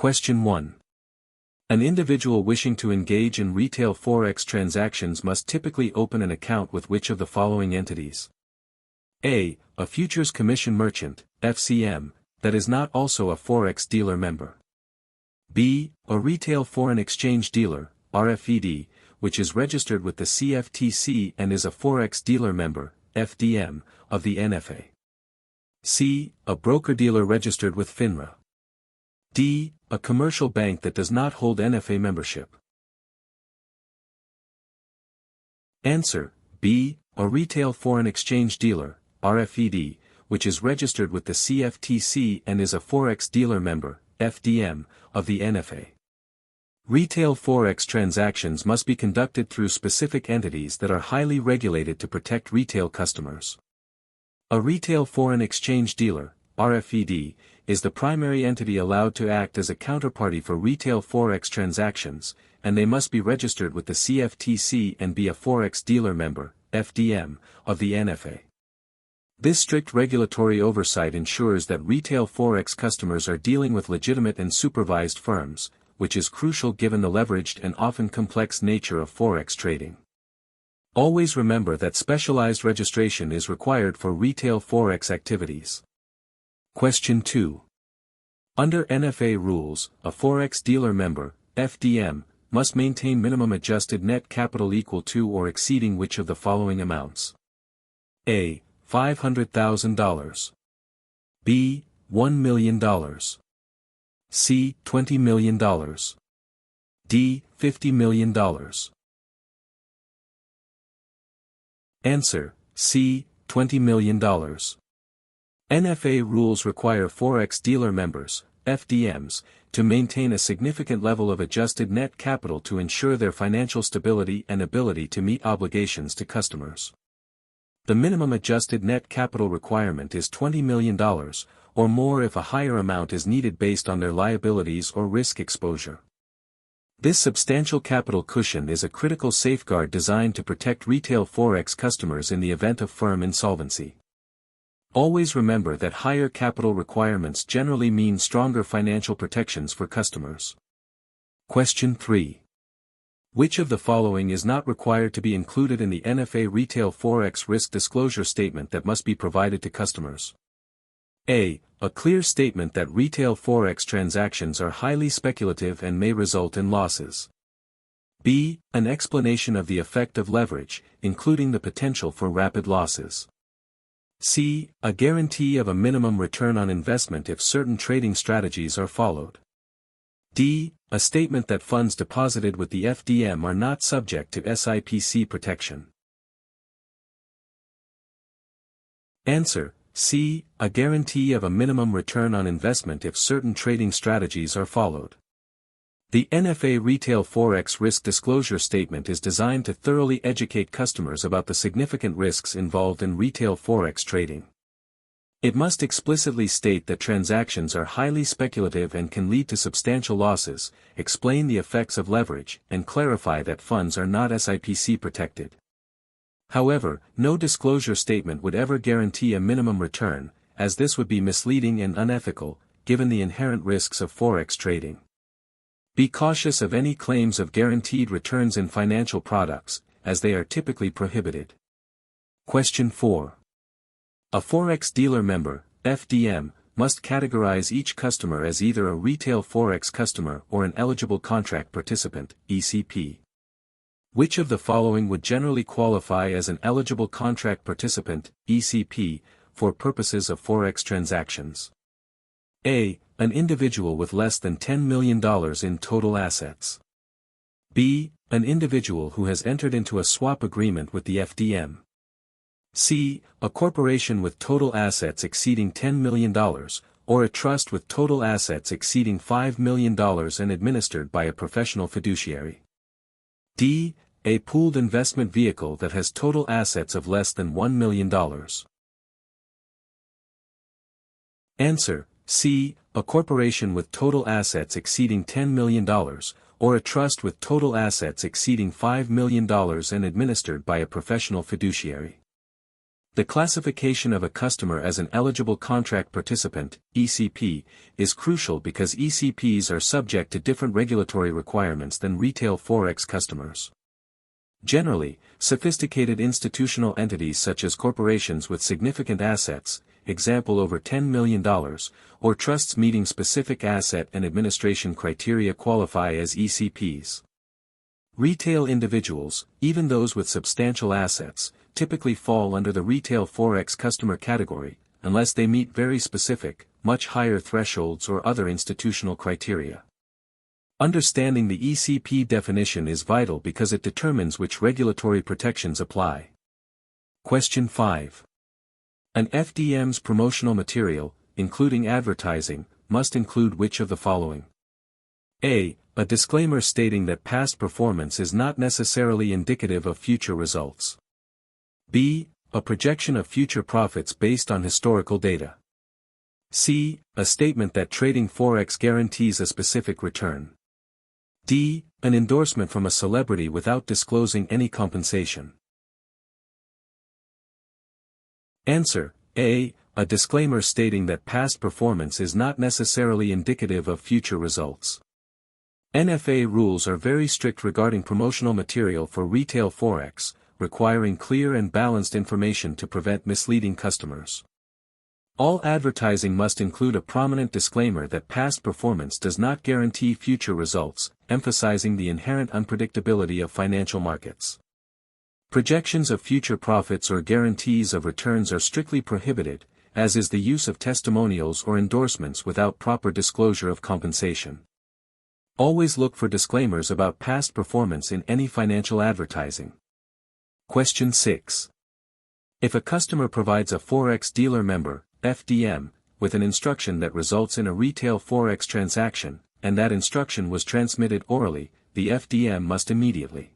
Question 1. An individual wishing to engage in retail Forex transactions must typically open an account with which of the following entities? A. A futures commission merchant, FCM, that is not also a Forex dealer member. B. A retail foreign exchange dealer, RFED, which is registered with the CFTC and is a Forex dealer member, FDM, of the NFA. C. A broker-dealer registered with FINRA. D. A commercial bank that does not hold NFA membership. Answer: B. A retail foreign exchange dealer, RFED, which is registered with the CFTC and is a Forex dealer member, FDM, of the NFA. Retail Forex transactions must be conducted through specific entities that are highly regulated to protect retail customers. A retail foreign exchange dealer, RFED, is the primary entity allowed to act as a counterparty for retail Forex transactions, and they must be registered with the CFTC and be a Forex dealer member, FDM, of the NFA. This strict regulatory oversight ensures that retail Forex customers are dealing with legitimate and supervised firms, which is crucial given the leveraged and often complex nature of Forex trading. Always remember that specialized registration is required for retail Forex activities. Question 2. Under NFA rules, a Forex dealer member, FDM, must maintain minimum adjusted net capital equal to or exceeding which of the following amounts? A. $500,000. B. $1 million. C. $20 million. D. $50 million. Answer: C. $20 million. NFA rules require Forex dealer members, FDMs, to maintain a significant level of adjusted net capital to ensure their financial stability and ability to meet obligations to customers. The minimum adjusted net capital requirement is $20 million, or more if a higher amount is needed based on their liabilities or risk exposure. This substantial capital cushion is a critical safeguard designed to protect retail Forex customers in the event of firm insolvency. Always remember that higher capital requirements generally mean stronger financial protections for customers. Question 3. Which of the following is not required to be included in the NFA Retail Forex Risk Disclosure Statement that must be provided to customers? A. A clear statement that retail Forex transactions are highly speculative and may result in losses. B. An explanation of the effect of leverage, including the potential for rapid losses. C. A guarantee of a minimum return on investment if certain trading strategies are followed. D. A statement that funds deposited with the FDM are not subject to SIPC protection. Answer: C. A guarantee of a minimum return on investment if certain trading strategies are followed. The NFA Retail Forex Risk Disclosure Statement is designed to thoroughly educate customers about the significant risks involved in retail Forex trading. It must explicitly state that transactions are highly speculative and can lead to substantial losses, explain the effects of leverage, and clarify that funds are not SIPC protected. However, no disclosure statement would ever guarantee a minimum return, as this would be misleading and unethical, given the inherent risks of Forex trading. Be cautious of any claims of guaranteed returns in financial products, as they are typically prohibited. Question 4. A Forex dealer member, FDM, must categorize each customer as either a retail Forex customer or an eligible contract participant, ECP. Which of the following would generally qualify as an eligible contract participant, ECP, for purposes of Forex transactions? A. An individual with less than $10 million in total assets. B. An individual who has entered into a swap agreement with the FDM. C. A corporation with total assets exceeding $10 million, or a trust with total assets exceeding $5 million and administered by a professional fiduciary. D. A pooled investment vehicle that has total assets of less than $1 million. Answer: C. A corporation with total assets exceeding $10 million, or a trust with total assets exceeding $5 million and administered by a professional fiduciary. The classification of a customer as an eligible contract participant, ECP, is crucial because ECPs are subject to different regulatory requirements than retail Forex customers. Generally, sophisticated institutional entities such as corporations with significant assets, example over $10 million, or trusts meeting specific asset and administration criteria qualify as ECPs. Retail individuals, even those with substantial assets, typically fall under the retail Forex customer category, unless they meet very specific, much higher thresholds or other institutional criteria. Understanding the ECP definition is vital because it determines which regulatory protections apply. Question 5. An FDM's promotional material, including advertising, must include which of the following? A. A disclaimer stating that past performance is not necessarily indicative of future results. B. A projection of future profits based on historical data. C. A statement that trading Forex guarantees a specific return. D. An endorsement from a celebrity without disclosing any compensation. Answer: A. A disclaimer stating that past performance is not necessarily indicative of future results. NFA rules are very strict regarding promotional material for retail Forex, requiring clear and balanced information to prevent misleading customers. All advertising must include a prominent disclaimer that past performance does not guarantee future results, emphasizing the inherent unpredictability of financial markets. Projections of future profits or guarantees of returns are strictly prohibited, as is the use of testimonials or endorsements without proper disclosure of compensation. Always look for disclaimers about past performance in any financial advertising. Question 6. If a customer provides a Forex Dealer Member, FDM, with an instruction that results in a retail Forex transaction, and that instruction was transmitted orally, the FDM must immediately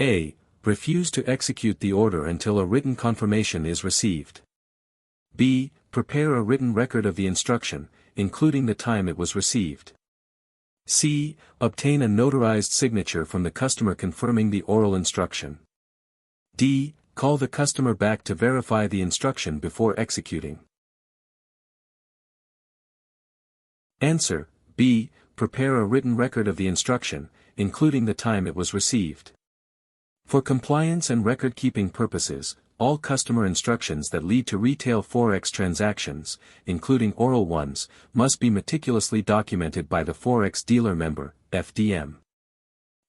A. Refuse to execute the order until a written confirmation is received. B. Prepare a written record of the instruction, including the time it was received. C. Obtain a notarized signature from the customer confirming the oral instruction. D. Call the customer back to verify the instruction before executing. Answer: B. Prepare a written record of the instruction, including the time it was received. For compliance and record-keeping purposes, all customer instructions that lead to retail Forex transactions, including oral ones, must be meticulously documented by the Forex Dealer Member, FDM.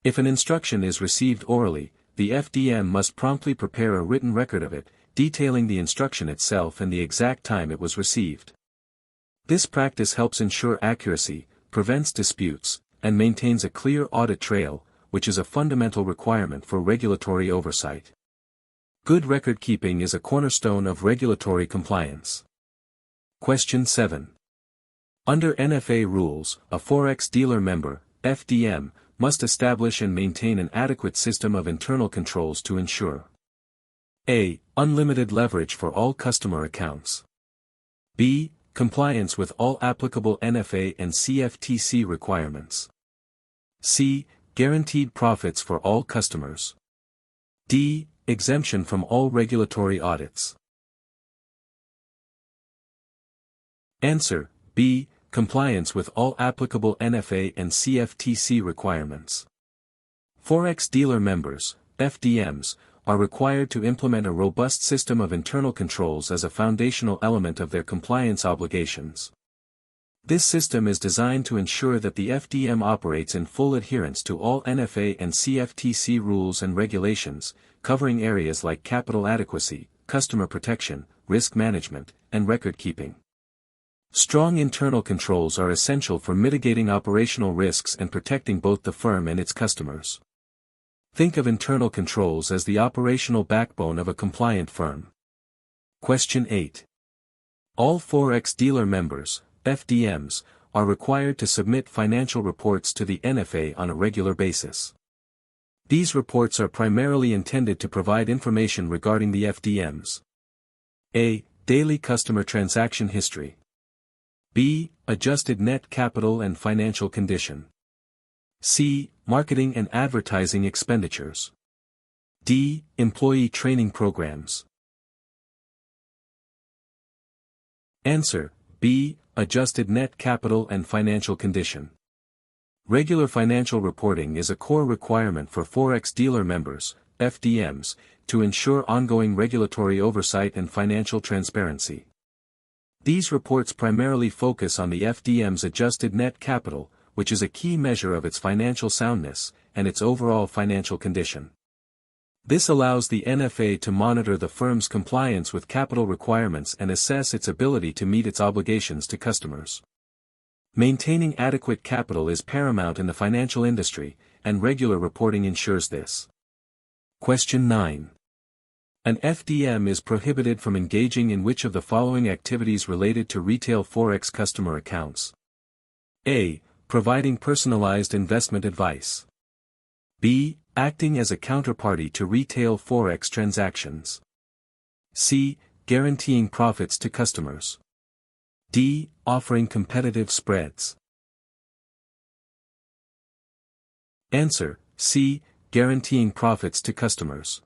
If an instruction is received orally, the FDM must promptly prepare a written record of it, detailing the instruction itself and the exact time it was received. This practice helps ensure accuracy, prevents disputes, and maintains a clear audit trail, which is a fundamental requirement for regulatory oversight. Good record-keeping is a cornerstone of regulatory compliance. Question 7. Under NFA rules, a Forex Dealer Member, FDM, must establish and maintain an adequate system of internal controls to ensure A. Unlimited leverage for all customer accounts. B. Compliance with all applicable NFA and CFTC requirements. C. Guaranteed profits for all customers. D. Exemption from all regulatory audits. Answer: B. Compliance with all applicable NFA and CFTC requirements. Forex Dealer Members, FDMs, are required to implement a robust system of internal controls as a foundational element of their compliance obligations. This system is designed to ensure that the FDM operates in full adherence to all NFA and CFTC rules and regulations, covering areas like capital adequacy, customer protection, risk management, and record-keeping. Strong internal controls are essential for mitigating operational risks and protecting both the firm and its customers. Think of internal controls as the operational backbone of a compliant firm. Question 8. All Forex Dealer Members, FDMs, are required to submit financial reports to the NFA on a regular basis. These reports are primarily intended to provide information regarding the FDMs. A. Daily customer transaction history. B. Adjusted net capital and financial condition. C. Marketing and advertising expenditures. D. Employee training programs. Answer, B. Adjusted net capital and financial condition. Regular financial reporting is a core requirement for Forex Dealer Members, FDMs, to ensure ongoing regulatory oversight and financial transparency. These reports primarily focus on the FDM's adjusted net capital, which is a key measure of its financial soundness, and its overall financial condition. This allows the NFA to monitor the firm's compliance with capital requirements and assess its ability to meet its obligations to customers. Maintaining adequate capital is paramount in the financial industry, and regular reporting ensures this. Question 9. An FDM is prohibited from engaging in which of the following activities related to retail Forex customer accounts? A. Providing personalized investment advice. B. Acting as a counterparty to retail Forex transactions. C. Guaranteeing profits to customers. D. Offering competitive spreads. Answer, C. Guaranteeing profits to customers.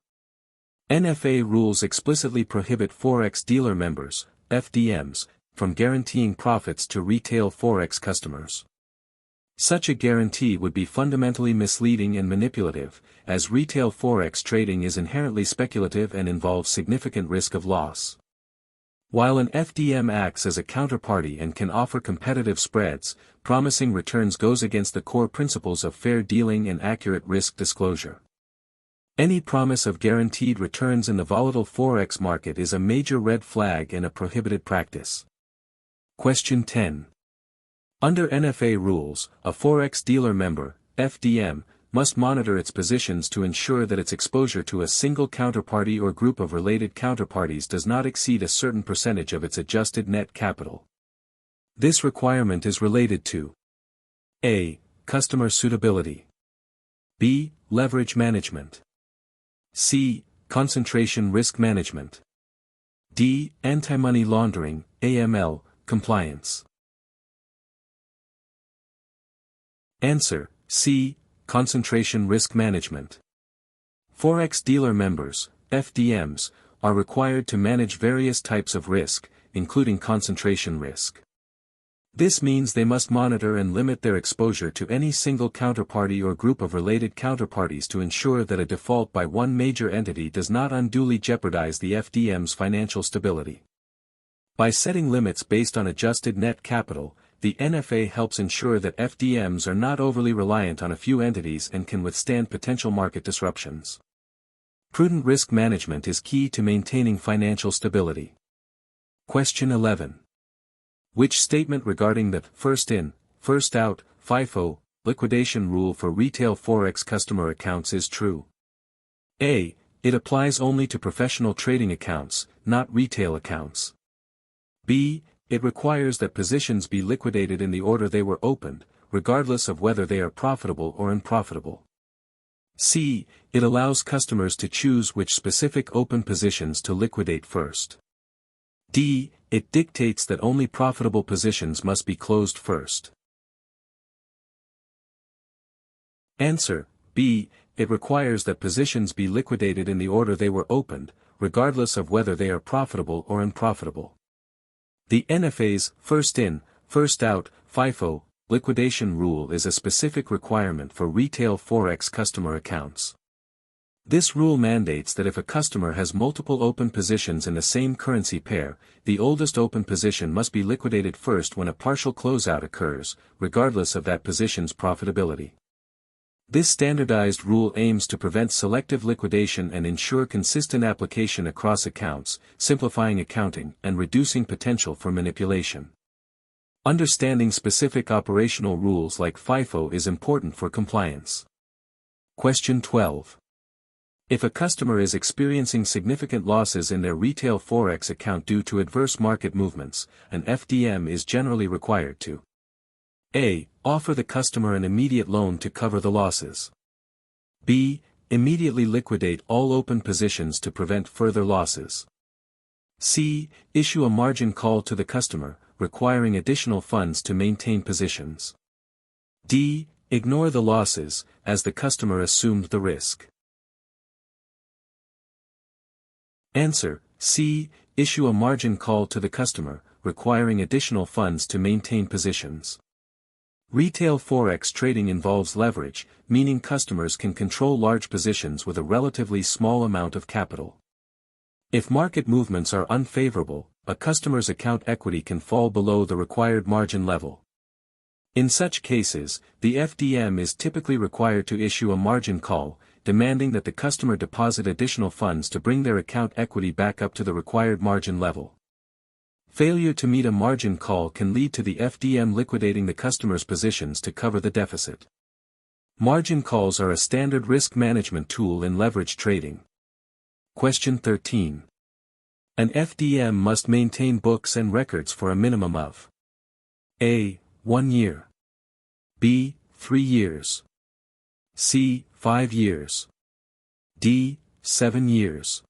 NFA rules explicitly prohibit Forex Dealer Members, FDMs, from guaranteeing profits to retail Forex customers. Such a guarantee would be fundamentally misleading and manipulative, as retail Forex trading is inherently speculative and involves significant risk of loss. While an FDM acts as a counterparty and can offer competitive spreads, promising returns goes against the core principles of fair dealing and accurate risk disclosure. Any promise of guaranteed returns in the volatile Forex market is a major red flag and a prohibited practice. Question 10. Under NFA rules, a Forex Dealer Member, FDM, must monitor its positions to ensure that its exposure to a single counterparty or group of related counterparties does not exceed a certain percentage of its adjusted net capital. This requirement is related to A. Customer suitability. B. Leverage management. C. Concentration risk management. D. Anti-money laundering, AML, compliance. Answer, C. Concentration risk management. Forex Dealer Members, FDMs, are required to manage various types of risk, including concentration risk. This means they must monitor and limit their exposure to any single counterparty or group of related counterparties to ensure that a default by one major entity does not unduly jeopardize the FDM's financial stability. By setting limits based on adjusted net capital, the NFA helps ensure that FDMs are not overly reliant on a few entities and can withstand potential market disruptions. Prudent risk management is key to maintaining financial stability. Question 11. Which statement regarding the first in, first out, FIFO, liquidation rule for retail Forex customer accounts is true? A. It applies only to professional trading accounts, not retail accounts. B. It requires that positions be liquidated in the order they were opened, regardless of whether they are profitable or unprofitable. C. It allows customers to choose which specific open positions to liquidate first. D. It dictates that only profitable positions must be closed first. Answer, B. It requires that positions be liquidated in the order they were opened, regardless of whether they are profitable or unprofitable. The NFA's first in, first out, FIFO, liquidation rule is a specific requirement for retail Forex customer accounts. This rule mandates that if a customer has multiple open positions in the same currency pair, the oldest open position must be liquidated first when a partial closeout occurs, regardless of that position's profitability. This standardized rule aims to prevent selective liquidation and ensure consistent application across accounts, simplifying accounting and reducing potential for manipulation. Understanding specific operational rules like FIFO is important for compliance. Question 12. If a customer is experiencing significant losses in their retail Forex account due to adverse market movements, an FDM is generally required to A. Offer the customer an immediate loan to cover the losses. B. Immediately liquidate all open positions to prevent further losses. C. Issue a margin call to the customer, requiring additional funds to maintain positions. D. Ignore the losses, as the customer assumed the risk. Answer, C. Issue a margin call to the customer, requiring additional funds to maintain positions. Retail Forex trading involves leverage, meaning customers can control large positions with a relatively small amount of capital. If market movements are unfavorable, a customer's account equity can fall below the required margin level. In such cases, the FDM is typically required to issue a margin call, demanding that the customer deposit additional funds to bring their account equity back up to the required margin level. Failure to meet a margin call can lead to the FDM liquidating the customer's positions to cover the deficit. Margin calls are a standard risk management tool in leverage trading. Question 13. An FDM must maintain books and records for a minimum of A. 1 year. B. 3 years. C. 5 years. D. 7 years.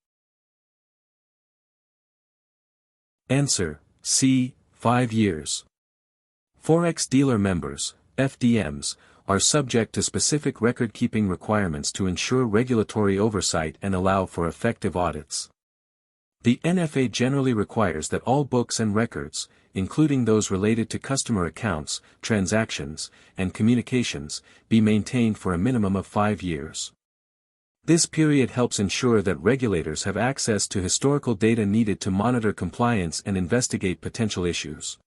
Answer, C. 5 years. Forex Dealer Members, FDMs, are subject to specific record-keeping requirements to ensure regulatory oversight and allow for effective audits. The NFA generally requires that all books and records, including those related to customer accounts, transactions, and communications, be maintained for a minimum of 5 years. This period helps ensure that regulators have access to historical data needed to monitor compliance and investigate potential issues.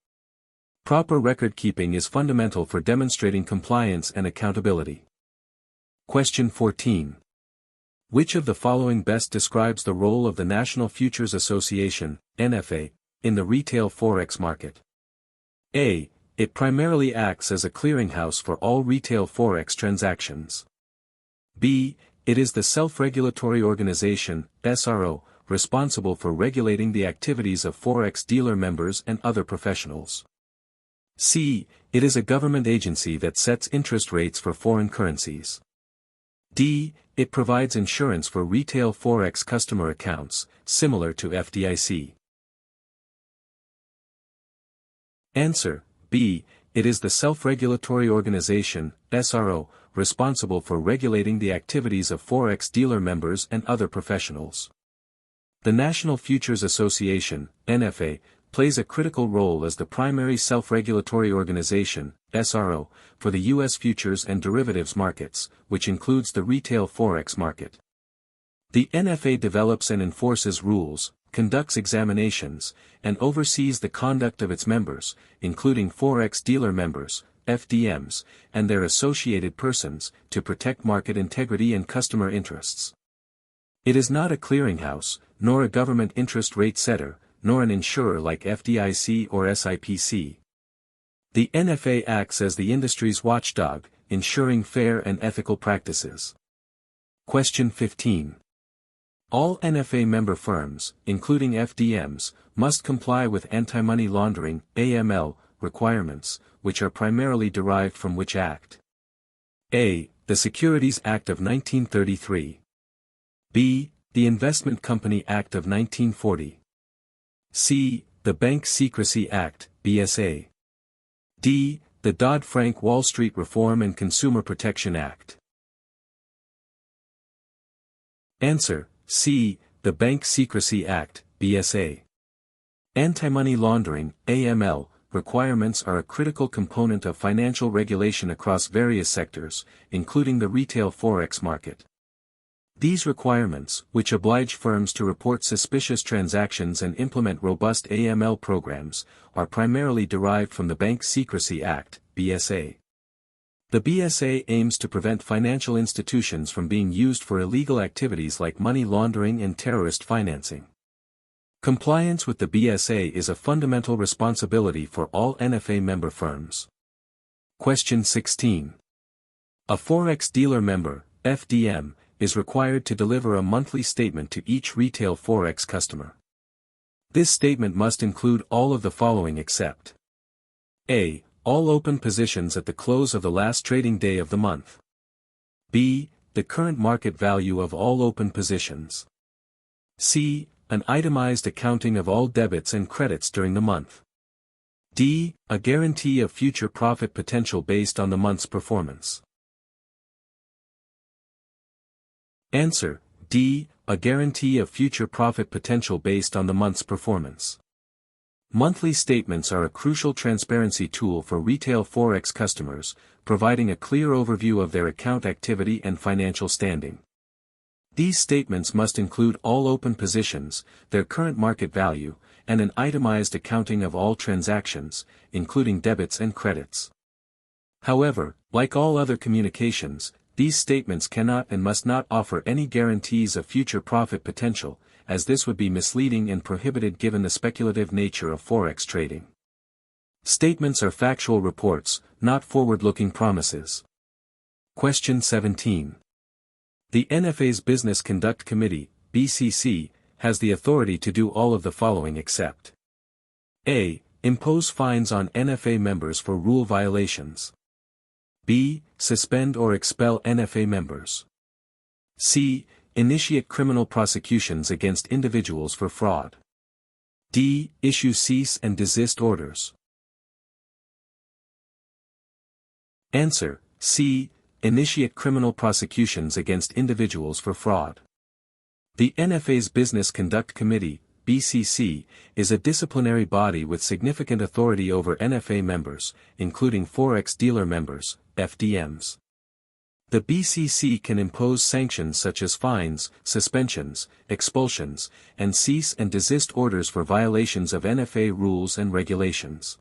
Proper record-keeping is fundamental for demonstrating compliance and accountability. Question 14. Which of the following best describes the role of the National Futures Association, NFA, in the retail Forex market? A. It primarily acts as a clearinghouse for all retail Forex transactions. B. It is the self-regulatory organization, SRO, responsible for regulating the activities of Forex dealer members and other professionals. C. It is a government agency that sets interest rates for foreign currencies. D. It provides insurance for retail Forex customer accounts, similar to FDIC. Answer, B. It is the self-regulatory organization, SRO, responsible for regulating the activities of Forex dealer members and other professionals. The National Futures Association, NFA, plays a critical role as the primary self-regulatory organization, SRO, for the U.S. futures and derivatives markets, which includes the retail Forex market. The NFA develops and enforces rules, conducts examinations, and oversees the conduct of its members, including Forex dealer members, FDMs, and their associated persons, to protect market integrity and customer interests. It is not a clearinghouse, nor a government interest rate setter, nor an insurer like FDIC or SIPC. The NFA acts as the industry's watchdog, ensuring fair and ethical practices. Question 15. All NFA member firms, including FDMs, must comply with anti-money laundering, AML, requirements, which are primarily derived from which act? A. The Securities Act of 1933. B. The Investment Company Act of 1940. C. The Bank Secrecy Act, BSA. D. The Dodd-Frank Wall Street Reform and Consumer Protection Act. Answer, C. The Bank Secrecy Act, BSA. Anti-money laundering, AML, requirements are a critical component of financial regulation across various sectors, including the retail Forex market. These requirements, which oblige firms to report suspicious transactions and implement robust AML programs, are primarily derived from the Bank Secrecy Act, BSA. The BSA aims to prevent financial institutions from being used for illegal activities like money laundering and terrorist financing. Compliance with the BSA is a fundamental responsibility for all NFA member firms. Question 16. A Forex Dealer Member, FDM, is required to deliver a monthly statement to each retail Forex customer. This statement must include all of the following except A. All open positions at the close of the last trading day of the month. B. The current market value of all open positions. C. An itemized accounting of all debits and credits during the month. D. A guarantee of future profit potential based on the month's performance. Answer, D. A guarantee of future profit potential based on the month's performance. Monthly statements are a crucial transparency tool for retail Forex customers, providing a clear overview of their account activity and financial standing. These statements must include all open positions, their current market value, and an itemized accounting of all transactions, including debits and credits. However, like all other communications, these statements cannot and must not offer any guarantees of future profit potential, as this would be misleading and prohibited given the speculative nature of Forex trading. Statements are factual reports, not forward-looking promises. Question 17. The NFA's Business Conduct Committee, BCC, has the authority to do all of the following except: A. Impose fines on NFA members for rule violations. B. Suspend or expel NFA members. C. Initiate criminal prosecutions against individuals for fraud. D. Issue cease and desist orders. Answer: C. Initiate criminal prosecutions against individuals for fraud. The NFA's Business Conduct Committee, BCC, is a disciplinary body with significant authority over NFA members, including Forex Dealer Members, FDMs. The BCC can impose sanctions such as fines, suspensions, expulsions, and cease and desist orders for violations of NFA rules and regulations.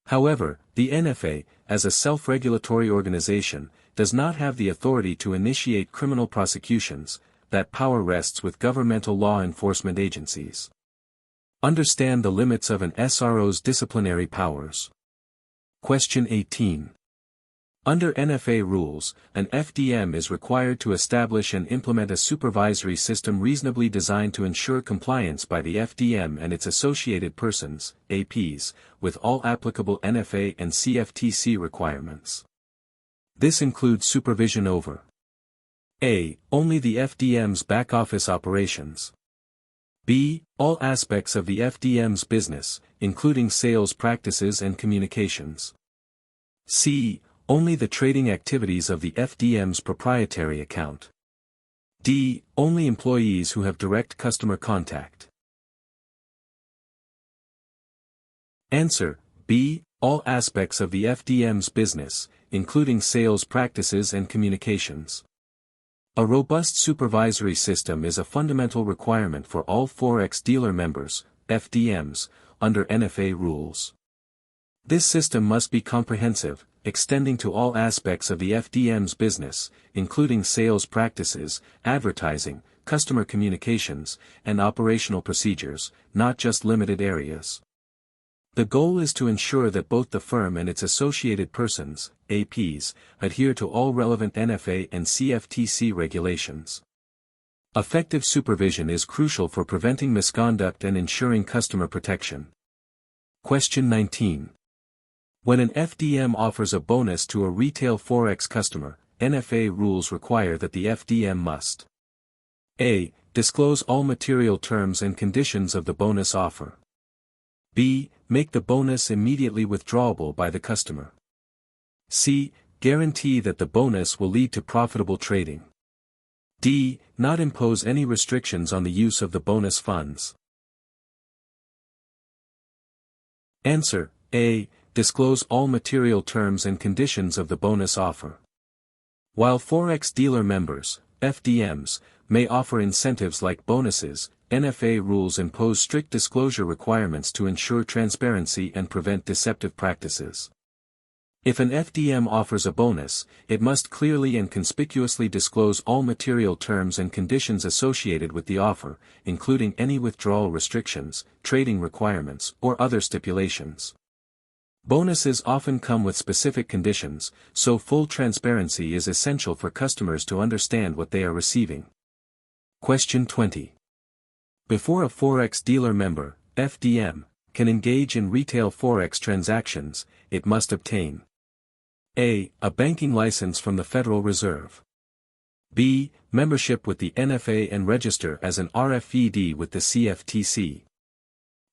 However, the NFA, as a self-regulatory organization, does not have the authority to initiate criminal prosecutions. That power rests with governmental law enforcement agencies. Understand the limits of an SRO's disciplinary powers. Question 18. Under NFA rules, an FDM is required to establish and implement a supervisory system reasonably designed to ensure compliance by the FDM and its associated persons, APs, with all applicable NFA and CFTC requirements. This includes supervision over: A. Only the FDM's back-office operations. B. All aspects of the FDM's business, including sales practices and communications. C. Only the trading activities of the FDM's proprietary account. D. Only employees who have direct customer contact. Answer: B. All aspects of the FDM's business, including sales practices and communications. A robust supervisory system is a fundamental requirement for all Forex Dealer Members, FDMs, under NFA rules. This system must be comprehensive, extending to all aspects of the FDM's business, including sales practices, advertising, customer communications, and operational procedures, not just limited areas. The goal is to ensure that both the firm and its associated persons, APs, adhere to all relevant NFA and CFTC regulations. Effective supervision is crucial for preventing misconduct and ensuring customer protection. Question 19. When an FDM offers a bonus to a retail Forex customer, NFA rules require that the FDM must: A. Disclose all material terms and conditions of the bonus offer. B. Make the bonus immediately withdrawable by the customer. C. Guarantee that the bonus will lead to profitable trading. D. Not impose any restrictions on the use of the bonus funds. Answer: A. Disclose all material terms and conditions of the bonus offer. While Forex Dealer Members, FDMs, may offer incentives like bonuses, NFA rules impose strict disclosure requirements to ensure transparency and prevent deceptive practices. If an FDM offers a bonus, it must clearly and conspicuously disclose all material terms and conditions associated with the offer, including any withdrawal restrictions, trading requirements, or other stipulations. Bonuses often come with specific conditions, so full transparency is essential for customers to understand what they are receiving. Question 20. Before a Forex Dealer Member, FDM, can engage in retail Forex transactions, it must obtain: A. A banking license from the Federal Reserve. B. Membership with the NFA and register as an RFED with the CFTC.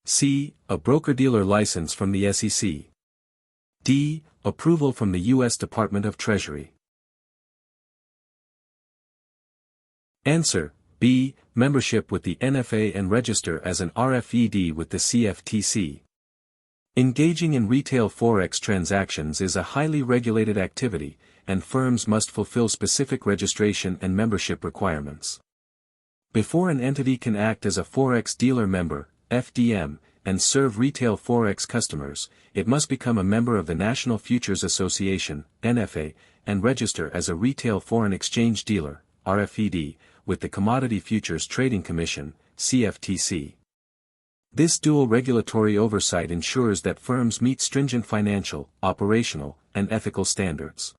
C. A broker-dealer license from the SEC. D. Approval from the U.S. Department of Treasury. Answer: B. Membership with the NFA and register as an RFED with the CFTC. Engaging in retail Forex transactions is a highly regulated activity, and firms must fulfill specific registration and membership requirements. Before an entity can act as a Forex Dealer Member, FDM, and serve retail Forex customers, it must become a member of the National Futures Association, NFA, and register as a Retail Foreign Exchange Dealer, RFED, with the Commodity Futures Trading Commission, CFTC. This dual regulatory oversight ensures that firms meet stringent financial, operational, and ethical standards.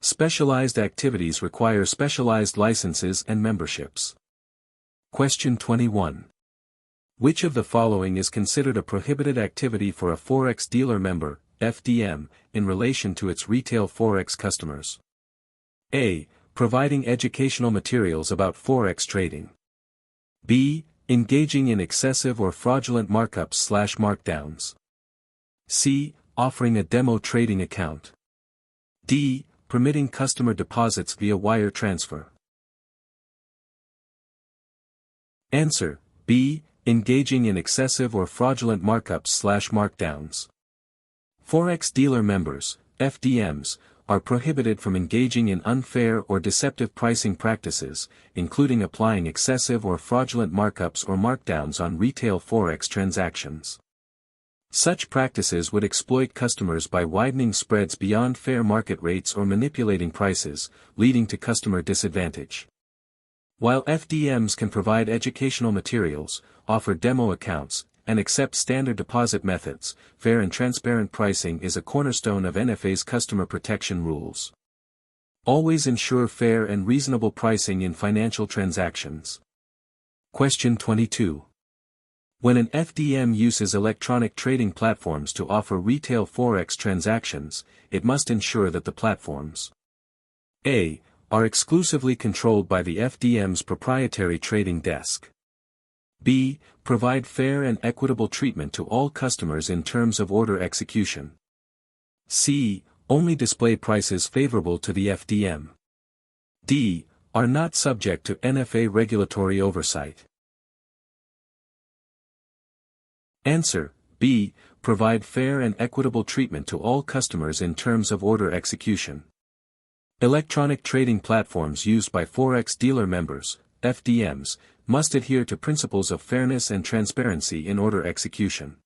Specialized activities require specialized licenses and memberships. Question 21. Which of the following is considered a prohibited activity for a Forex Dealer Member, FDM, in relation to its retail Forex customers? A. Providing educational materials about Forex trading. B. Engaging in excessive or fraudulent markups/markdowns. C. Offering a demo trading account. D. Permitting customer deposits via wire transfer. Answer: B. Engaging in excessive or fraudulent markups/markdowns. Forex Dealer Members, FDMs, are prohibited from engaging in unfair or deceptive pricing practices, including applying excessive or fraudulent markups or markdowns on retail Forex transactions. Such practices would exploit customers by widening spreads beyond fair market rates or manipulating prices, leading to customer disadvantage. While FDMs can provide educational materials, offer demo accounts, and accept standard deposit methods, fair and transparent pricing is a cornerstone of NFA's customer protection rules. Always ensure fair and reasonable pricing in financial transactions. Question 22. When an FDM uses electronic trading platforms to offer retail Forex transactions, it must ensure that the platforms A. Are exclusively controlled by the FDM's proprietary trading desk. B. Provide fair and equitable treatment to all customers in terms of order execution. C. Only display prices favorable to the FDM. D. Are not subject to NFA regulatory oversight. Answer: B. Provide fair and equitable treatment to all customers in terms of order execution. Electronic trading platforms used by Forex Dealer Members, FDMs, must adhere to principles of fairness and transparency in order execution.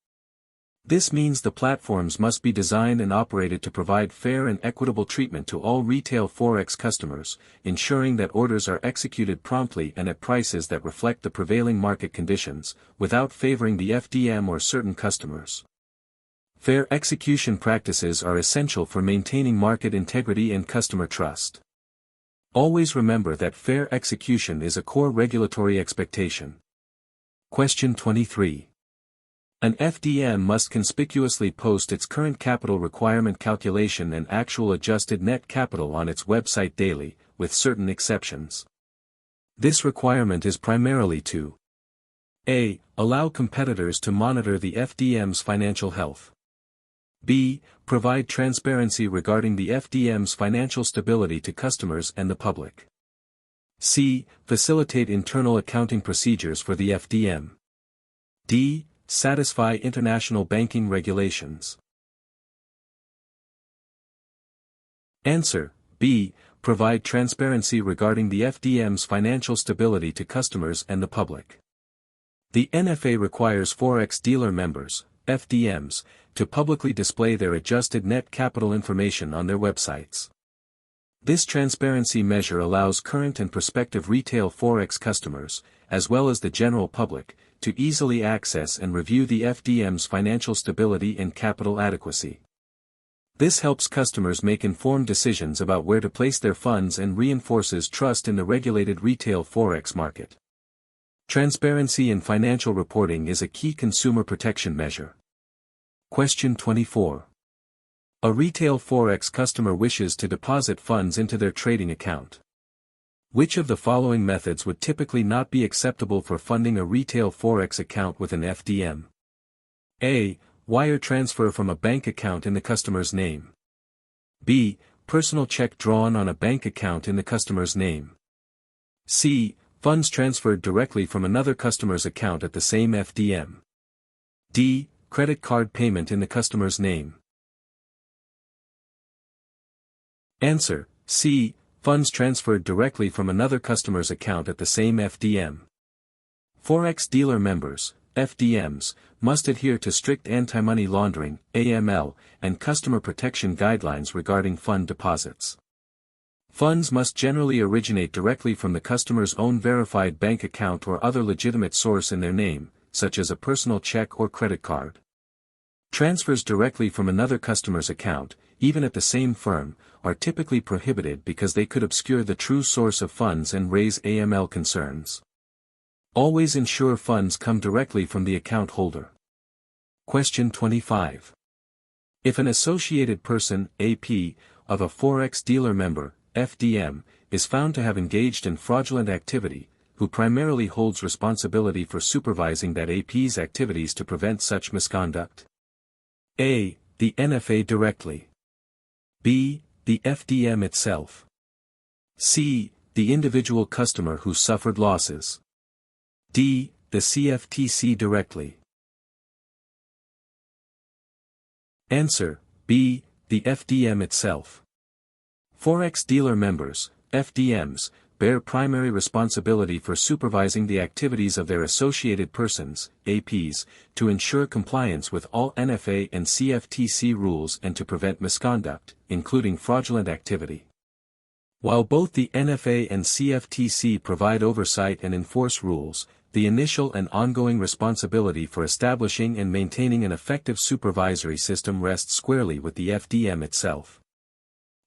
This means the platforms must be designed and operated to provide fair and equitable treatment to all retail Forex customers, ensuring that orders are executed promptly and at prices that reflect the prevailing market conditions, without favoring the FDM or certain customers. Fair execution practices are essential for maintaining market integrity and customer trust. Always remember that fair execution is a core regulatory expectation. Question 23. An FDM must conspicuously post its current capital requirement calculation and actual adjusted net capital on its website daily, with certain exceptions. This requirement is primarily to A. Allow competitors to monitor the FDM's financial health. B. Provide transparency regarding the FDM's financial stability to customers and the public. C. Facilitate internal accounting procedures for the FDM. D. Satisfy international banking regulations. Answer: B. Provide transparency regarding the FDM's financial stability to customers and the public. The NFA requires Forex Dealer Members, FDMs, to publicly display their adjusted net capital information on their websites. This transparency measure allows current and prospective retail Forex customers, as well as the general public, to easily access and review the FDM's financial stability and capital adequacy. This helps customers make informed decisions about where to place their funds and reinforces trust in the regulated retail Forex market. Transparency in financial reporting is a key consumer protection measure. Question 24. A retail Forex customer wishes to deposit funds into their trading account. Which of the following methods would typically not be acceptable for funding a retail Forex account with an FDM? A. Wire transfer from a bank account in the customer's name. B. Personal check drawn on a bank account in the customer's name. C. Funds transferred directly from another customer's account at the same FDM. D. credit card payment in the customer's name. Answer, C. Funds transferred directly from another customer's account at the same FDM. Forex Dealer Members, FDMs, must adhere to strict anti-money laundering, AML, and customer protection guidelines regarding fund deposits. Funds must generally originate directly from the customer's own verified bank account or other legitimate source in their name, such as a personal check or credit card. Transfers directly from another customer's account, even at the same firm, are typically prohibited because they could obscure the true source of funds and raise AML concerns. Always ensure funds come directly from the account holder. Question 25. If an associated person, AP, of a Forex Dealer Member, FDM, is found to have engaged in fraudulent activity, who primarily holds responsibility for supervising that AP's activities to prevent such misconduct? A. The NFA directly. B. The FDM itself. C. The individual customer who suffered losses. D. The CFTC directly. Answer, B. The FDM itself. Forex Dealer Members, FDMs, bear primary responsibility for supervising the activities of their associated persons, APs, to ensure compliance with all NFA and CFTC rules and to prevent misconduct, including fraudulent activity. While both the NFA and CFTC provide oversight and enforce rules, the initial and ongoing responsibility for establishing and maintaining an effective supervisory system rests squarely with the FDM itself.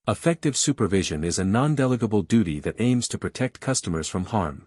Effective supervision is a non-delegable duty that aims to protect customers from harm.